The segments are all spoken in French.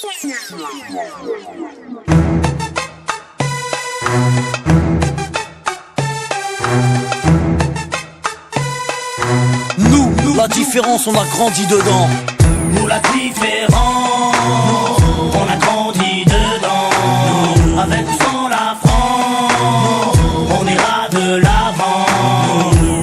Nous, la différence, on a grandi dedans. Nous la différence, on a grandi dedans. Avec ou sans la France, on ira de l'avant.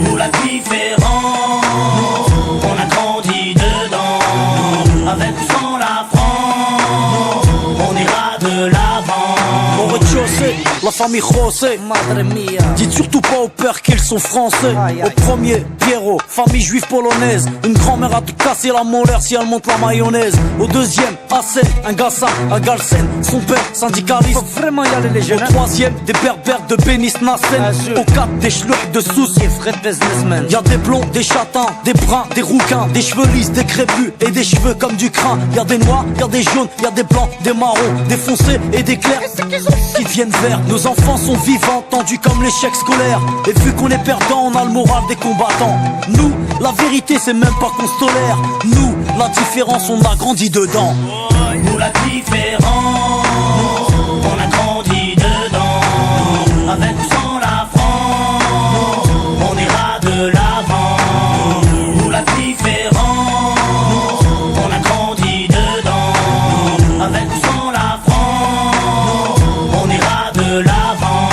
Nous la différence, on a grandi dedans. Avec ou sans la France, on ira de l'avant. Au rez-de-chaussée, la famille José, madre mia. Dites surtout pas au père qu'ils sont français. Au premier, Pierrot, famille juive polonaise. Une grand-mère a tout cassé la molaire si elle monte la mayonnaise. Au deuxième, Hassen, un Gassa, à Galsen. Son père, syndicaliste. Faut vraiment y aller les jeunes. Au troisième, des berbères de Bénis Nassen. Au quatre, des schlucks de Sousse. Y'a des blonds, des châtains, des bruns, des rouquins, des cheveux lisses, des crépus et des cheveux comme du crin. Y'a des noirs, y'a des jaunes, y'a des blancs, des marrons, des foncés et des clairs qui deviennent verts. Nos enfants sont vivants, tendus comme l'échec scolaire. Et vu qu'on est perdant, on a le moral des combattants. Nous, la vérité c'est même pas qu'on se tolère. Nous, la différence, on a grandi dedans. Nous la différence, on a grandi dedans. Avec ou sans la France, on ira de l'avant. Nous la différence, on a grandi dedans. Avec ou sans la France, on ira de l'avant.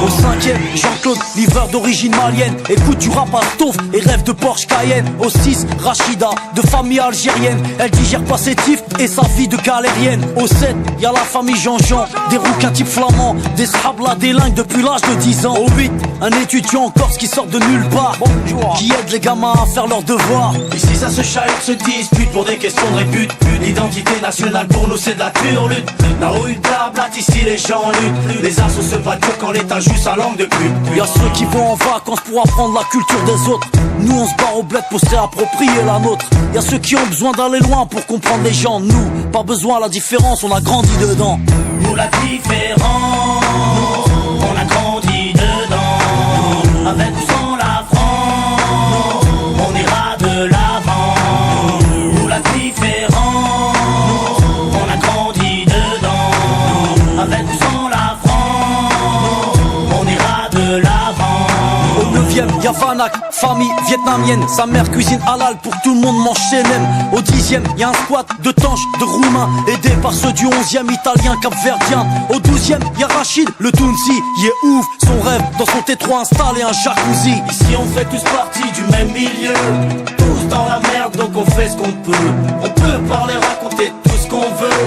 Au cinquième, Jean-Claude, livreur d'origine malienne. Écoute du rap à Stouff et rêve de Porsche Cayenne. Au 6, Rachida, de famille algérienne. Elle digère pas ses tifs et sa vie de galérienne. Au 7, y'a la famille Jean-Jean, des rouquins type flamands, des shabla délingues depuis l'âge de 10 ans. Au 8, un étudiant en Corse qui sort de nulle part, qui aide les gamins à faire leurs devoirs. Ici ça se chahute, se dispute pour des questions de répute. L'identité nationale pour nous c'est de la turlute. La rue blablatte, ici les gens luttent. Les assos se battent que quand l'état joue sa langue de pute. Y'a ceux qui vont en vacances pour apprendre la culture des autres. Nous on se barre au bled pour se réapproprier la nôtre. Y'a ceux qui ont besoin d'aller loin pour comprendre les gens. Nous, pas besoin, la différence, on a grandi dedans. Nous la différence, on a grandi dedans. Avec ou sans la France, on ira de l'avant. Nous la différence, on a grandi dedans. Avec ou sans la France, on ira de l'avant. Au 9ème, y'a Vanak, famille vietnamienne. Sa mère cuisine halal pour que tout le monde mange chez Nem. Au 10ème, y'a un squat de tanches, de roumains, aidé par ceux du 11ème, italien, capverdien. Au 12ème, y'a Rachid, le Tounsi, il est ouf. Son rêve, dans son T3 installé un jacuzzi. Ici on fait tous partie du même milieu. Tous dans la merde donc on fait ce qu'on peut. On peut parler, raconter tout ce qu'on veut.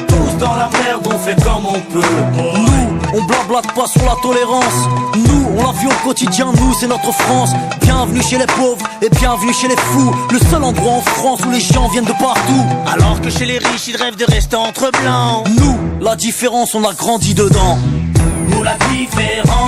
Tous dans la merde, on fait comme on peut. Nous, on blablate pas sur la tolérance. Nous, on la vit au quotidien, nous, c'est notre France. Bienvenue chez les pauvres et bienvenue chez les fous. Le seul endroit en France où les gens viennent de partout. Alors que chez les riches, ils rêvent de rester entre blancs. Nous, la différence, on a grandi dedans. Nous la différence.